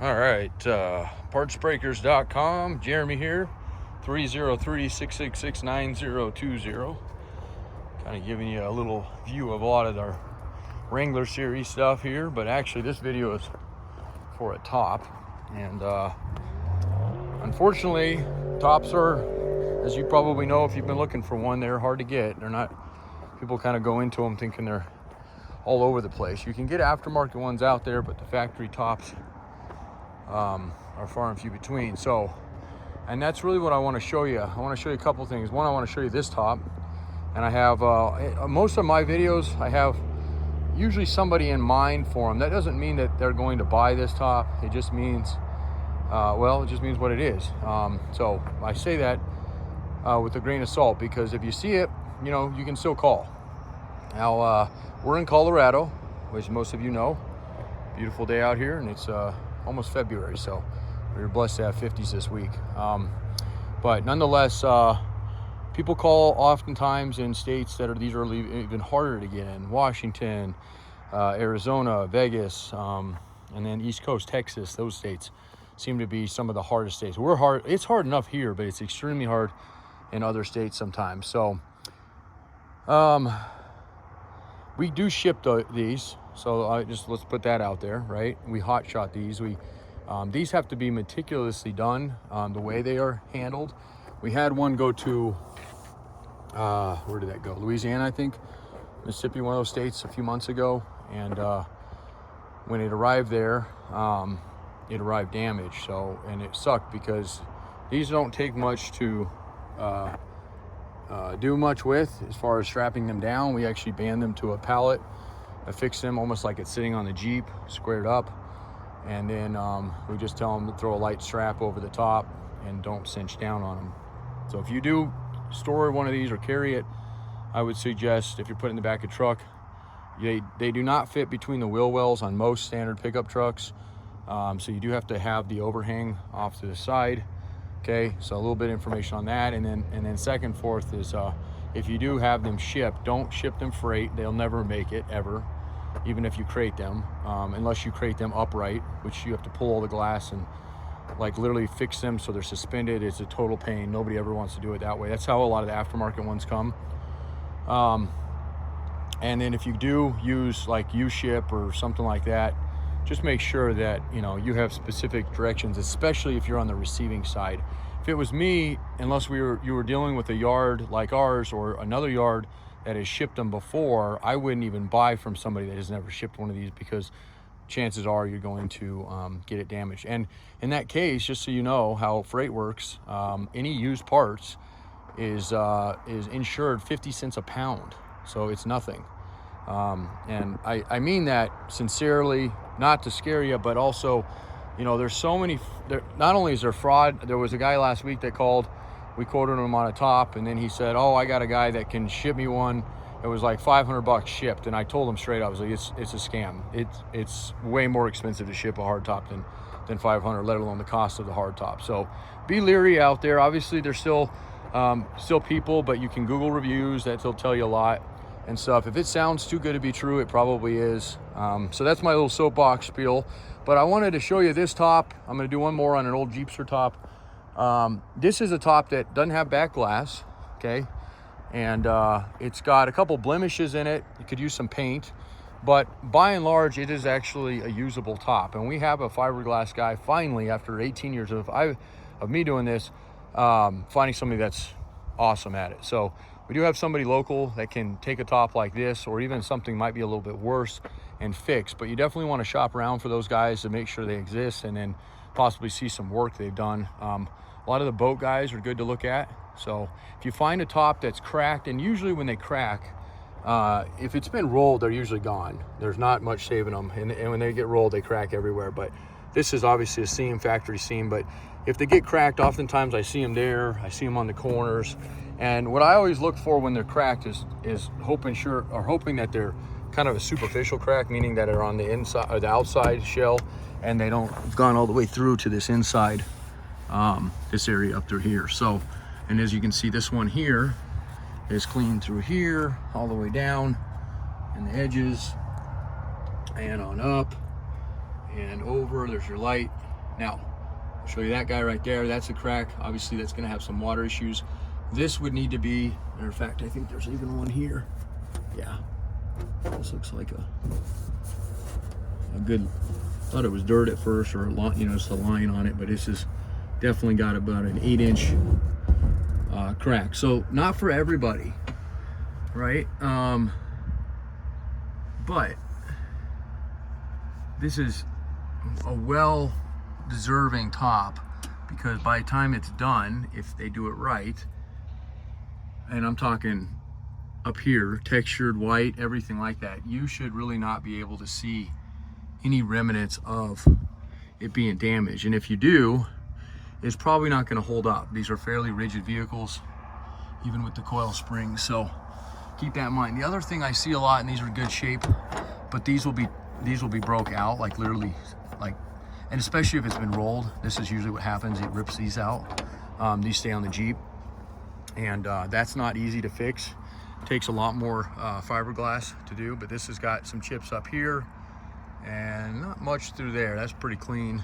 All right, partsbreakers.com, Jeremy here, 303-666-9020. Kind of giving you a little view of a lot of our Wrangler series stuff here, but actually this video is for a top. And unfortunately, tops are, as you probably know if you've been looking for one, they're hard to get. They're not, people kind of go into them thinking they're all over the place. You can get aftermarket ones out there, but the factory tops are far and few between. So, and that's really what I want to show you. I want to show you a couple things. One, I want to show you this top, and I have most of my videos, I have usually somebody in mind for them. That doesn't mean that they're going to buy this top. It just means well, it just means what it is. So I say that with a grain of salt, because if you see it, you know, you can still call. Now we're in Colorado, which most of you know. Beautiful day out here, and it's almost February, so we were blessed to have 50s this week. But nonetheless, people call oftentimes in states that are, these are even harder to get in. Washington, Arizona, Vegas, and then East Coast, Texas. Those states seem to be some of the hardest states. We're hard. It's hard enough here, but it's extremely hard in other states sometimes. So we do ship these. So let's put that out there, right? We hot shot these. These have to be meticulously done, the way they are handled. We had one go to, where did that go? Louisiana, I think. Mississippi, one of those states, a few months ago. And when it arrived there, it arrived damaged. So, and it sucked because these don't take much to do much with as far as strapping them down. We actually band them to a pallet. I fix them almost like it's sitting on the Jeep, squared up. And then we just tell them to throw a light strap over the top and don't cinch down on them. So if you do store one of these or carry it, I would suggest, if you're putting in the back of a truck, they do not fit between the wheel wells on most standard pickup trucks. So you do have to have the overhang off to the side. Okay, so a little bit of information on that. And then second, fourth is, if you do have them shipped, don't ship them freight. They'll never make it, ever, even if you crate them, unless you crate them upright, which you have to pull all the glass and like literally fix them so they're suspended. It's a total pain. Nobody ever wants to do it that way. That's how a lot of the aftermarket ones come. And then if you do use like U-ship or something like that, just make sure that, you know, you have specific directions, especially if you're on the receiving side. If it was me, unless you were dealing with a yard like ours or another yard that has shipped them before, I wouldn't even buy from somebody that has never shipped one of these, because chances are you're going to get it damaged. And in that case, just so you know how freight works, any used parts is insured 50 cents a pound, so it's nothing. And I mean that sincerely, not to scare you, but also, you know, there's so many, not only is there fraud. There was a guy last week that called, we quoted him on a top, and then he said, oh, I got a guy that can ship me one. It was like $500 shipped. And I told him straight, I was like, it's a scam. It's way more expensive to ship a hard top than 500, let alone the cost of the hard top. So be leery out there. Obviously there's still people, but you can Google reviews. That'll tell you a lot and stuff. If it sounds too good to be true, it probably is. So that's my little soapbox spiel. But I wanted to show you this top. I'm going to do one more on an old Jeepster top. This is a top that doesn't have back glass, okay? And it's got a couple blemishes in it. You could use some paint, but by and large, it is actually a usable top. And we have a fiberglass guy finally, after 18 years of me doing this, finding somebody that's awesome at it. So we do have somebody local that can take a top like this, or even something might be a little bit worse, and fix. But you definitely want to shop around for those guys to make sure they exist, and then possibly see some work they've done. A lot of the boat guys are good to look at. So if you find a top that's cracked, and usually when they crack, if it's been rolled, they're usually gone. There's not much saving them, and when they get rolled, they crack everywhere. But this is obviously a seam, factory seam. But if they get cracked, oftentimes I see them there. I see them on the corners. And what I always look for when they're cracked is hoping that they're kind of a superficial crack, meaning that they're on the inside or the outside shell, and they don't have gone all the way through to this inside, this area up through here. So, and as you can see, this one here is clean through here all the way down, and the edges, and on up and over. There's your light. Now, I'll show you that guy right there. That's a crack. Obviously, that's going to have some water issues. This would need to be, matter of fact, I think there's even one here. Yeah, this looks like a good, thought it was dirt at first, or a lot, you know, just a line on it, but this has definitely got about an 8-inch crack. So not for everybody, right? But this is a well deserving top, because by the time it's done, if they do it right, and I'm talking up here, textured white, everything like that, you should really not be able to see any remnants of it being damaged. And if you do, it's probably not going to hold up. These are fairly rigid vehicles, even with the coil springs, so keep that in mind. The other thing I see a lot, and these are in good shape, but these will be broke out, like literally, like, and especially if it's been rolled, this is usually what happens. It rips these out. These stay on the Jeep, and that's not easy to fix. It takes a lot more fiberglass to do, but this has got some chips up here and not much through there. That's pretty clean.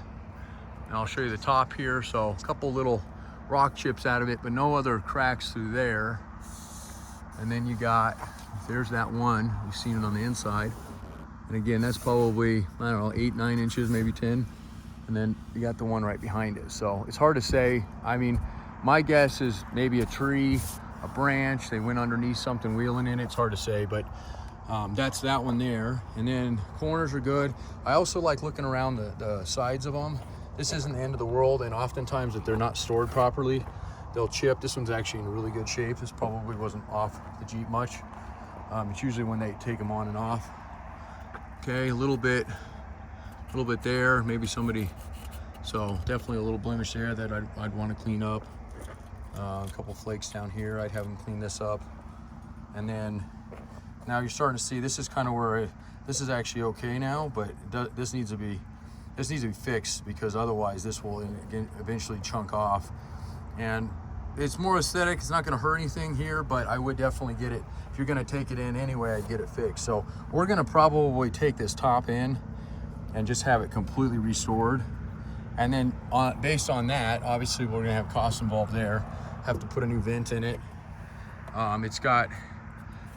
And I'll show you the top here. So a couple little rock chips out of it, but no other cracks through there. And then you got, there's that one, you've seen it on the inside. And again, that's probably, I don't know, 8, 9 inches, maybe 10. And then you got the one right behind it. So it's hard to say. I mean, my guess is maybe a tree, a branch, they went underneath something wheeling in it. It's hard to say, but that's that one there. And then corners are good. I also like looking around the sides of them. This isn't the end of the world, and oftentimes if they're not stored properly, they'll chip. This one's actually in really good shape. This probably wasn't off the Jeep much. It's usually when they take them on and off. Okay, a little bit there, maybe somebody, so definitely a little blemish there that I'd want to clean up. A couple flakes down here, I'd have them clean this up. And then now you're starting to see, this is kind of where this is actually okay now, but this needs to be fixed, because otherwise this will eventually chunk off. And it's more aesthetic, it's not going to hurt anything here, but I would definitely get it, if you're going to take it in anyway, I'd get it fixed. So we're going to probably take this top in and just have it completely restored. And then based on that, obviously we're going to have costs involved there. Have to put a new vent in it. It's got,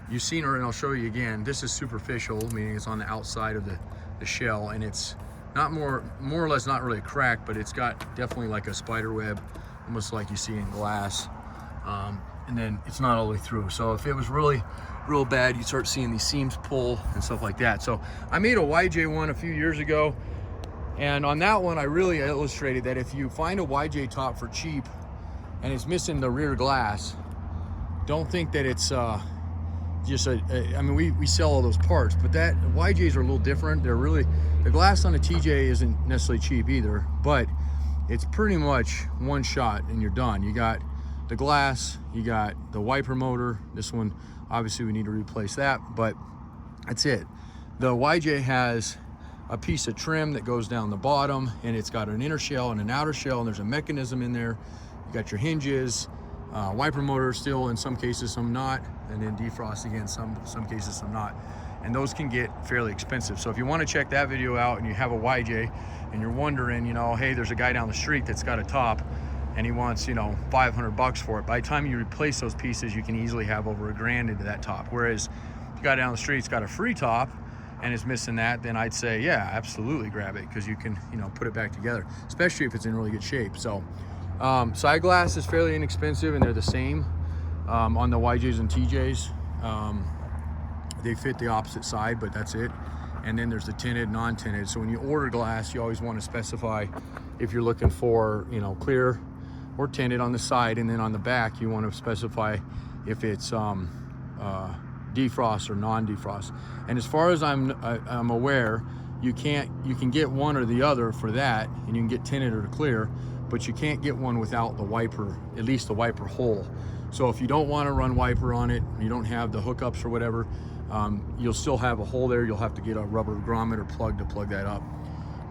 you've seen her, and I'll show you again, this is superficial, meaning it's on the outside of the shell, and it's not more or less not really a crack, but it's got definitely like a spider web, almost like you see in glass. And then it's not all the way through. So if it was really real bad, you'd start seeing these seams pull and stuff like that. So I made a YJ one a few years ago, and on that one I really illustrated that if you find a YJ top for cheap and it's missing the rear glass, don't think that it's just I mean, we sell all those parts, but that YJs are a little different. They're really, the glass on a TJ isn't necessarily cheap either, but it's pretty much one shot and you're done. You got the glass, you got the wiper motor. This one, obviously we need to replace that, but that's it. The YJ has a piece of trim that goes down the bottom, and it's got an inner shell and an outer shell, and there's a mechanism in there. You got your hinges, wiper motor still in some cases, some not, and then defrost again, some cases, some not. And those can get fairly expensive. So if you want to check that video out and you have a YJ and you're wondering, you know, hey, there's a guy down the street that's got a top and he wants, you know, 500 bucks for it. By the time you replace those pieces, you can easily have over $1,000 into that top. Whereas if you got down the street, it's got a free top and it's missing that, then I'd say, yeah, absolutely grab it, because you can, you know, put it back together, especially if it's in really good shape. So side glass is fairly inexpensive, and they're the same on the YJs and TJs. They fit the opposite side, but that's it. And then there's the tinted, non-tinted. So when you order glass, you always want to specify if you're looking for, you know, clear or tinted on the side, and then on the back you want to specify if it's defrost or non-defrost. And as far as I'm aware, you can get one or the other for that, and you can get tinted or clear, but you can't get one without the wiper, at least the wiper hole. So if you don't want to run wiper on it, you don't have the hookups or whatever, you'll still have a hole there. You'll have to get a rubber grommet plug to plug that up.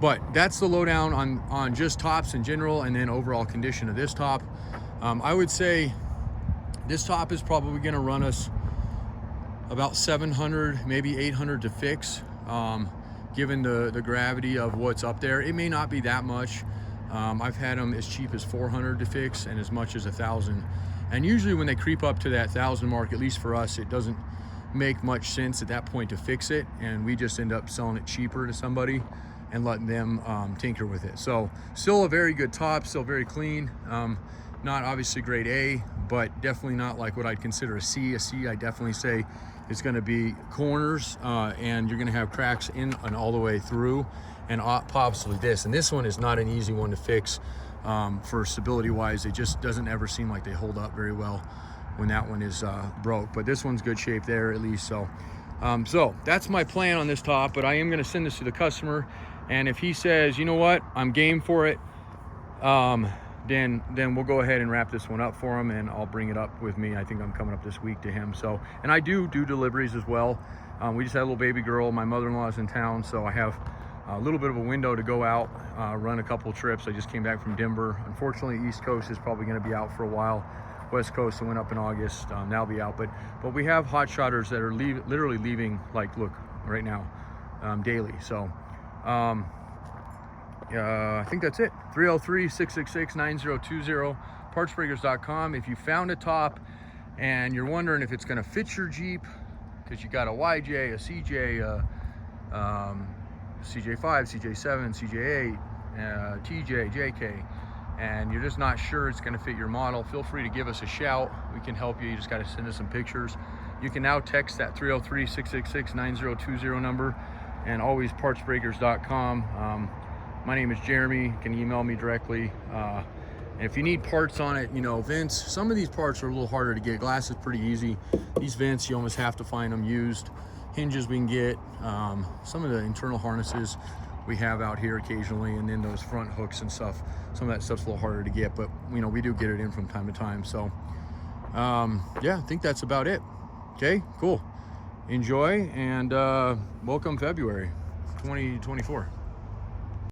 But that's the lowdown on just tops in general, and then overall condition of this top. I would say this top is probably going to run us about 700, maybe 800 to fix, given the gravity of what's up there. It may not be that much. I've had them as cheap as $400 to fix and as much as $1,000. And usually when they creep up to that $1,000 mark, at least for us, it doesn't make much sense at that point to fix it, and we just end up selling it cheaper to somebody and letting them tinker with it. So still a very good top, still very clean. Not obviously grade A, but definitely not like what I'd consider a C. A C, I definitely say it's going to be corners, and you're going to have cracks in and all the way through, and possibly this. And this one is not an easy one to fix for stability wise. It just doesn't ever seem like they hold up very well when that one is broke. But this one's good shape there at least. So so that's my plan on this top, but I am going to send this to the customer, and if he says, you know what, I'm game for it, then we'll go ahead and wrap this one up for him, and I'll bring it up with me. I think I'm coming up this week to him. So, and I do deliveries as well. We just had a little baby girl. My mother-in-law is in town, so I have a little bit of a window to go out, run a couple trips. I just came back from Denver. Unfortunately, East Coast is probably going to be out for a while. West Coast, I went up in August. That'll be out. But we have hot shotters that are literally leaving, like, look, right now, daily. So I think that's it. 303-666-9020, partsbreakers.com. If you found a top and you're wondering if it's going to fit your Jeep, because you got a YJ, a CJ, CJ5, CJ7, CJ8, TJ, JK, and you're just not sure it's going to fit your model, feel free to give us a shout. We can help you. You just got to send us some pictures. You can now text that 303-666-9020 number, and always partsbreakers.com. My name is Jeremy. You can email me directly. And if you need parts on it, you know, vents, some of these parts are a little harder to get. Glass is pretty easy. These vents, you almost have to find them used. Hinges we can get. Some of the internal harnesses we have out here occasionally, and then those front hooks and stuff. Some of that stuff's a little harder to get, but you know, we do get it in from time to time. So yeah, I think that's about it. Okay, cool. Enjoy, and welcome February 2024.